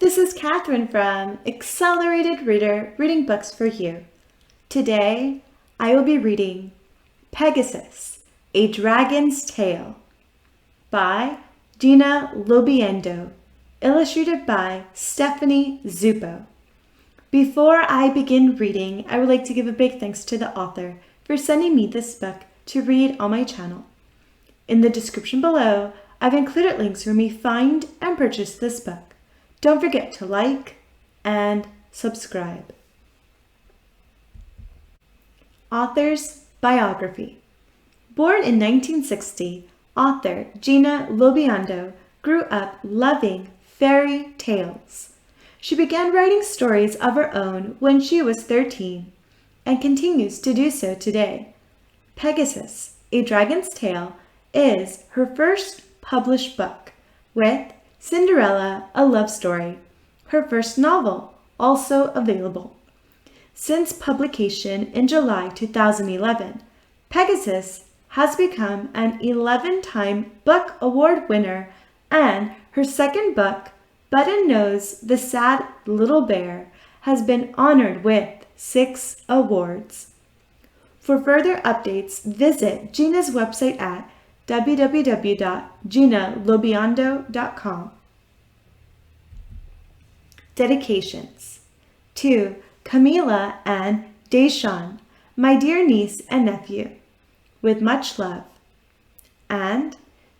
This is Catherine from Accelerated Reader Reading Books for You. Today, I will be reading Pegasus, A Dragon's Tale by Gina LoBiondo, illustrated by Stephanie Zuppo. Before I begin reading, I would like to give a big thanks to the author for sending me this book to read on my channel. In the description below, I've included links where you may find and purchase this book. Don't forget to like and subscribe. Author's Biography. Born in 1960, author Gina LoBiondo grew up loving fairy tales. She began writing stories of her own when she was 13 and continues to do so today. Pegasus, A Dragon's Tale is her first published book, with Cinderella, a love story, her first novel, also available. Since publication in July 2011, Pegasus has become an 11-time book award winner, and her second book, Button-Nose the Sad Little Bear, has been honored with 6 awards. For further updates, visit Gina's website at www.ginalobiondo.com. Dedications to Camila and Deshawn, my dear niece and nephew, with much love, and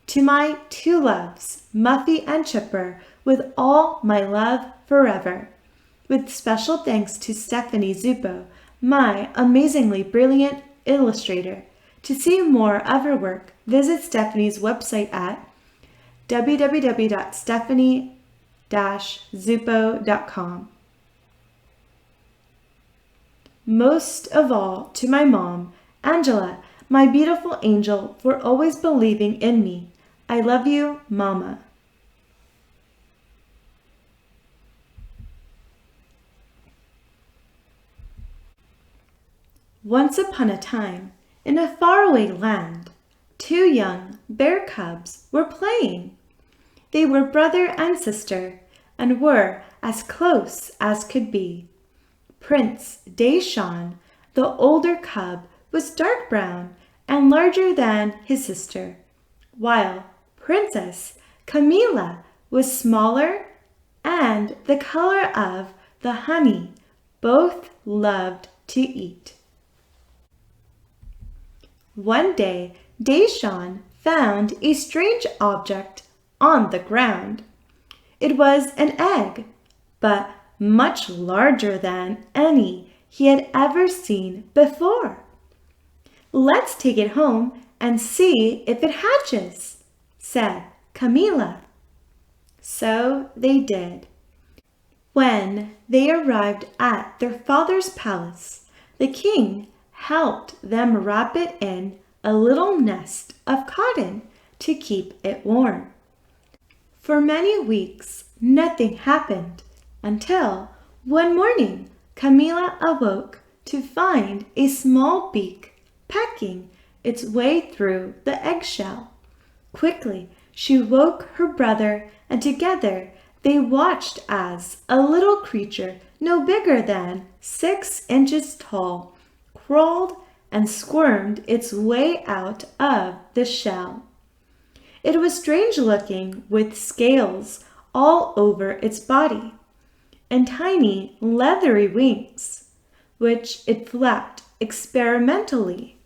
to my two loves, Muffy and Chipper, with all my love forever, with special thanks to Stephanie Zuppo, my amazingly brilliant illustrator. To see more of her work, visit Stephanie's website at www.stephanie-zuppo.com. Most of all, to my mom, Angela, my beautiful angel, for always believing in me. I love you, Mama. Once upon a time, in a faraway land, 2 young bear cubs were playing. They were brother and sister, and were as close as could be. Prince Deshawn, the older cub, was dark brown and larger than his sister, while Princess Camila was smaller and the color of the honey both loved to eat. One day, Deshawn found a strange object on the ground. It was an egg, but much larger than any he had ever seen before. "Let's take it home and see if it hatches," said Camila. So they did. When they arrived at their father's palace, the king helped them wrap it in a little nest of cotton to keep it warm. For many weeks, nothing happened until one morning Camila awoke to find a small beak pecking its way through the eggshell. Quickly, she woke her brother, and together they watched as a little creature no bigger than 6 inches tall crawled and squirmed its way out of the shell. It was strange looking, with scales all over its body and tiny leathery wings, which it flapped experimentally.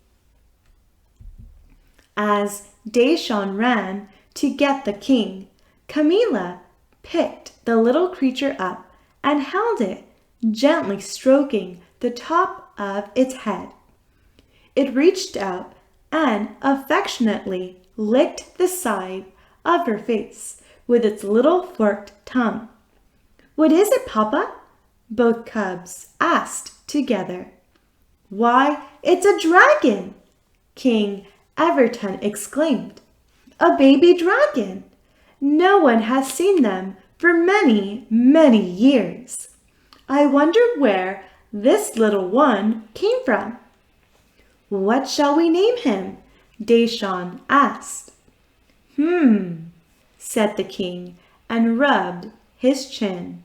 As Deshawn ran to get the king, Camila picked the little creature up and held it, gently stroking the top of its head. It reached out and affectionately licked the side of her face with its little forked tongue. "What is it, Papa?" both cubs asked together. "Why, it's a dragon!" King Everton exclaimed. "A baby dragon! No one has seen them for many, many years. I wonder where this little one came from." "What shall we name him?" Deshawn asked. Said the king and rubbed his chin.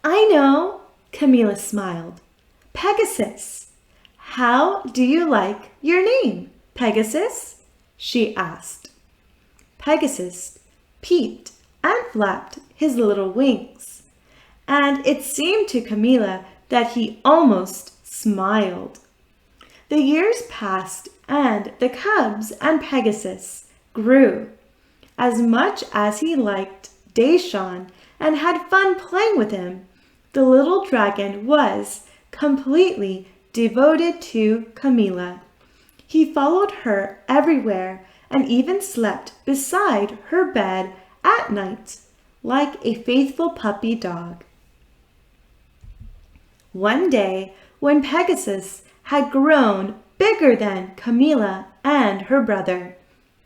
I know, Camilla smiled. Pegasus. How do you like your name, Pegasus? She asked. Pegasus peeped and flapped his little wings, and it seemed to Camilla that he almost smiled. The years passed, and the cubs and Pegasus grew. As much as he liked Deshaun and had fun playing with him, the little dragon was completely devoted to Camilla. He followed her everywhere and even slept beside her bed at night, like a faithful puppy dog. One day, when Pegasus had grown bigger than Camilla and her brother,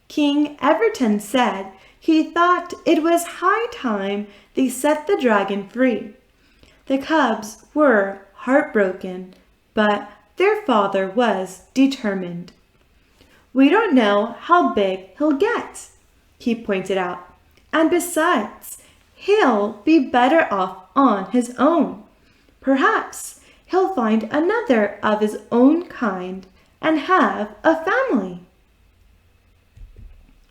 King Everton said he thought it was high time they set the dragon free. The cubs were heartbroken, but their father was determined. We don't know how big he'll get, he pointed out, and besides, he'll be better off on his own. Perhaps he'll find another of his own kind and have a family.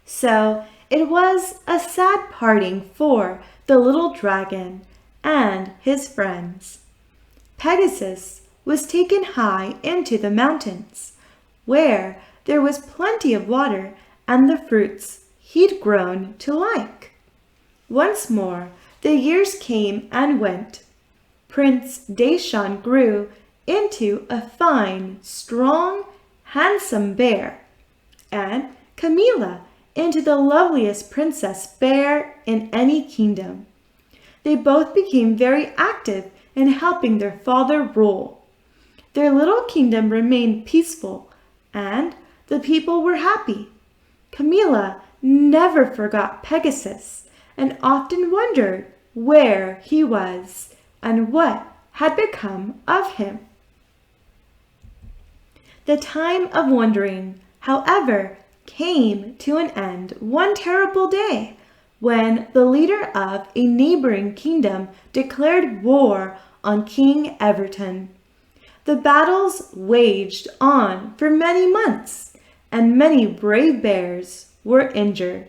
So it was a sad parting for the little dragon and his friends. Pegasus was taken high into the mountains, where there was plenty of water and the fruits he'd grown to like. Once more, the years came and went. Prince Deshaun grew into a fine, strong, handsome bear, and Camilla into the loveliest princess bear in any kingdom. They both became very active in helping their father rule. Their little kingdom remained peaceful, and the people were happy. Camilla never forgot Pegasus and often wondered where he was and what had become of him. The time of wondering, however, came to an end one terrible day when the leader of a neighboring kingdom declared war on King Everton. The battles waged on for many months, and many brave bears were injured.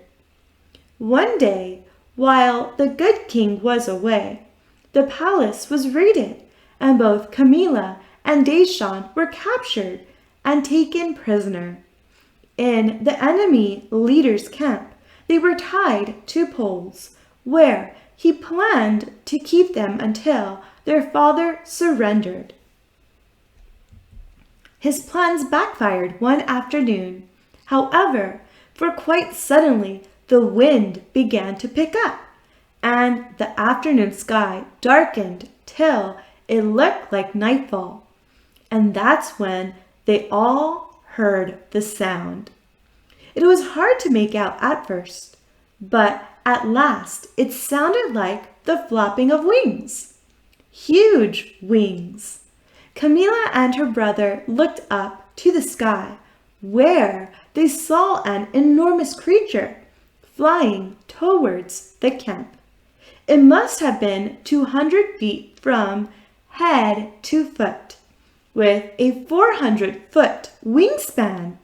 One day, while the good king was away, the palace was raided, and both Camilla and Deshaun were captured and taken prisoner. In the enemy leader's camp, they were tied to poles, where he planned to keep them until their father surrendered. His plans backfired one afternoon. However, for quite suddenly the wind began to pick up, and the afternoon sky darkened till it looked like nightfall. And that's when they all heard the sound. It was hard to make out at first, but at last it sounded like the flapping of wings. Huge wings. Camilla and her brother looked up to the sky, where they saw an enormous creature flying towards the camp. It must have been 200 feet from head to foot, with a 400-foot wingspan.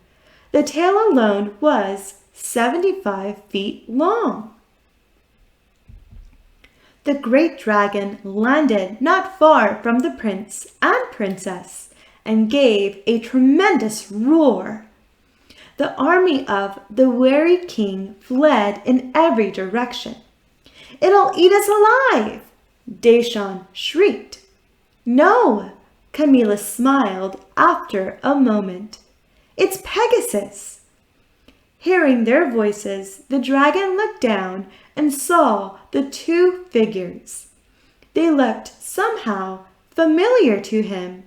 The tail alone was 75 feet long. The great dragon landed not far from the prince and princess and gave a tremendous roar. The army of the wary king fled in every direction. "It'll eat us alive!" Deshaun shrieked. "No," Camilla smiled after a moment. "It's Pegasus." Hearing their voices, the dragon looked down and saw the two figures. They looked somehow familiar to him.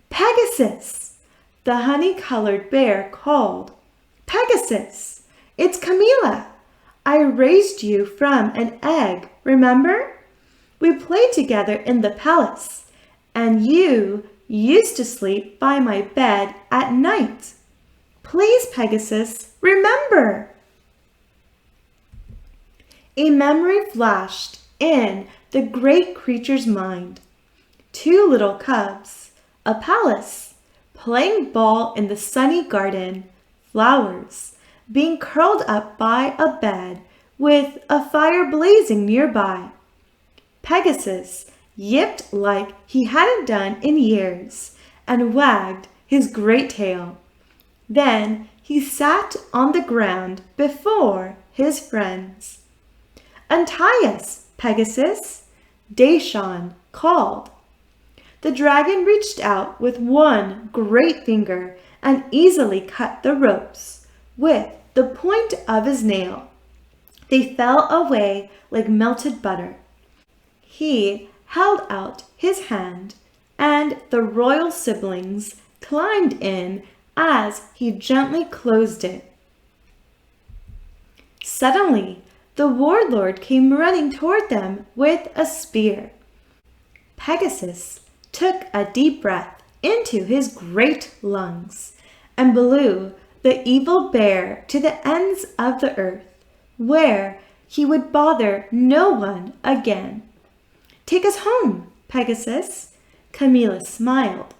"Pegasus!" the honey-colored bear called. "Pegasus! It's Camilla! I raised you from an egg, remember? We played together in the palace, and you used to sleep by my bed at night. Please, Pegasus, remember!" A memory flashed in the great creature's mind. Two little cubs, a palace, playing ball in the sunny garden, flowers, being curled up by a bed with a fire blazing nearby. Pegasus yipped like he hadn't done in years and wagged his great tail. Then he sat on the ground before his friends. "Untie us, Pegasus," Dayshawn called. The dragon reached out with one great finger and easily cut the ropes with the point of his nail. They fell away like melted butter. He held out his hand, and the royal siblings climbed in as he gently closed it. Suddenly, the warlord came running toward them with a spear. Pegasus took a deep breath into his great lungs and blew the evil bear to the ends of the earth, where he would bother no one again. "Take us home, Pegasus," Camilla smiled.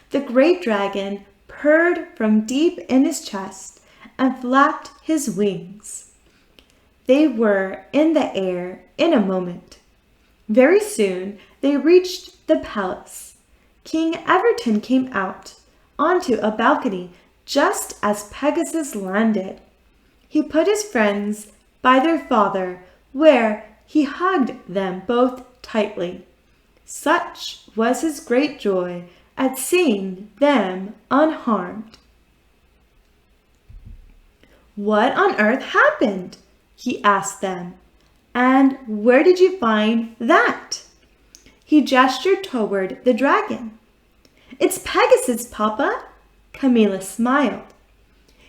The great dragon purred from deep in his chest and flapped his wings. They were in the air in a moment. Very soon they reached the palace. King Everton came out onto a balcony just as Pegasus landed. He put his friends by their father, where he hugged them both tightly. Such was his great joy at seeing them unharmed. "What on earth happened?" he asked them. "And where did you find that?" He gestured toward the dragon. "It's Pegasus, Papa," Camilla smiled.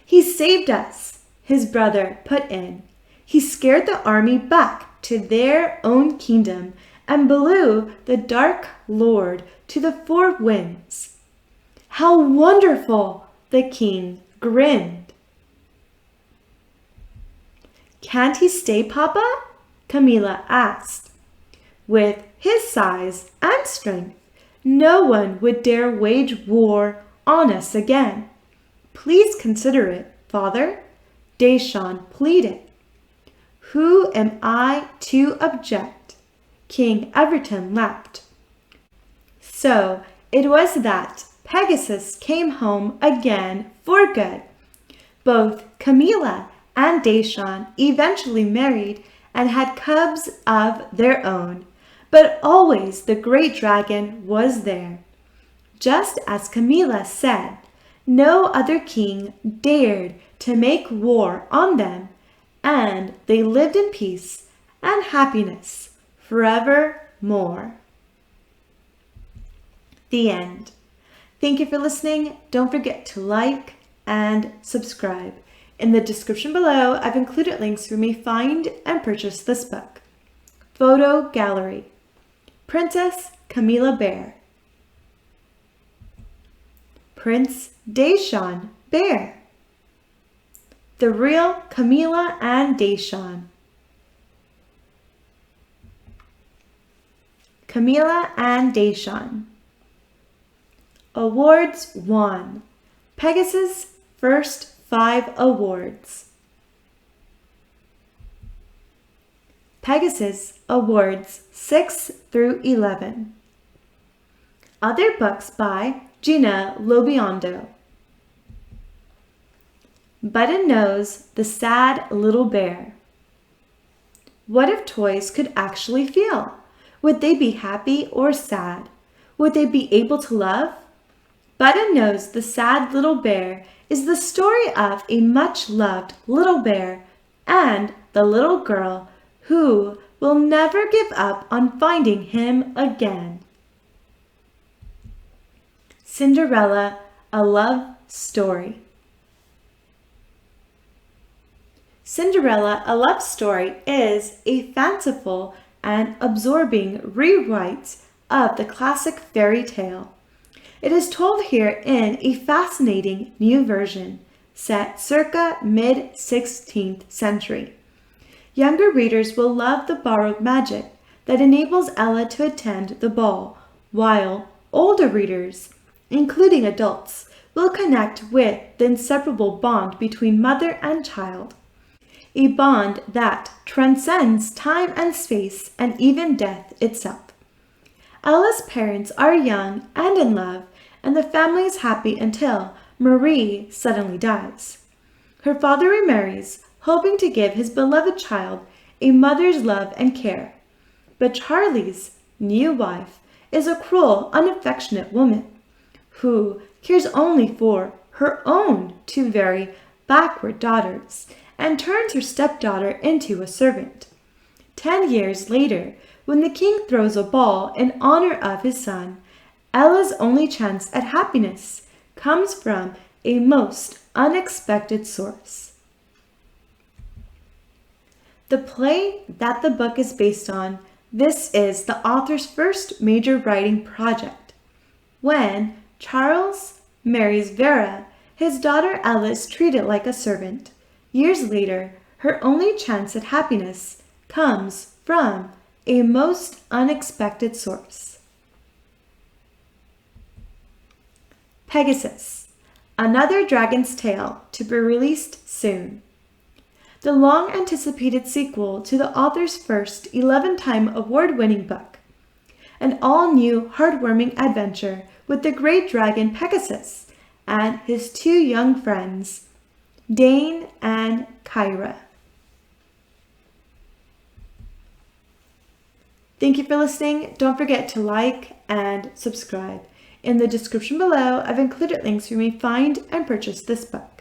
"He saved us," his brother put in. "He scared the army back to their own kingdom and blew the Dark Lord to the four winds." "How wonderful!" the king grinned. "Can't he stay, Papa?" Camilla asked. "With his size and strength, no one would dare wage war on us again. Please consider it, Father," Dayshawn pleaded. "Who am I to object?" King Everton laughed. So it was that Pegasus came home again for good. Both Camilla and Dayshawn eventually married and had cubs of their own, but always the great dragon was there. Just as Camilla said, no other king dared to make war on them, and they lived in peace and happiness forevermore. The end. Thank you for listening. Don't forget to like and subscribe. In the description below, I've included links for me to find and purchase this book. Photo Gallery. Princess Camilla Bear. Prince Dayshawn Bear. The Real Camilla and Dayshawn. Camilla and Dayshawn. Awards won. Pegasus' first 5 awards. Pegasus Awards 6 through 11. Other books by Gina LoBiondo. Button Nose, the Sad Little Bear. What if toys could actually feel? Would they be happy or sad? Would they be able to love? Button Nose, the Sad Little Bear is the story of a much-loved little bear and the little girl who will never give up on finding him again. Cinderella, a Love Story. Cinderella, a Love Story is a fanciful and absorbing rewrite of the classic fairy tale. It is told here in a fascinating new version, set circa mid-16th century. Younger readers will love the borrowed magic, that enables Ella to attend the ball, while older readers, including adults, will connect with the inseparable bond between mother and child, a bond that transcends time and space and even death itself. Ella's parents are young and in love, and the family is happy until Marie suddenly dies. Her father remarries, hoping to give his beloved child a mother's love and care. But Charlie's new wife is a cruel, unaffectionate woman who cares only for her own two very backward daughters and turns her stepdaughter into a servant. 10 years later, when the king throws a ball in honor of his son, Ella's only chance at happiness comes from a most unexpected source. The play that the book is based on, this is the author's first major writing project. When Charles marries Vera, his daughter Ella is treated like a servant. Years later, her only chance at happiness comes from a most unexpected source. Pegasus, another dragon's tale to be released soon. The long-anticipated sequel to the author's first 11-time award-winning book. An all-new, heartwarming adventure with the great dragon Pegasus and his two young friends, Dane and Kyra. Thank you for listening. Don't forget to like and subscribe. In the description below, I've included links where you may find and purchase this book.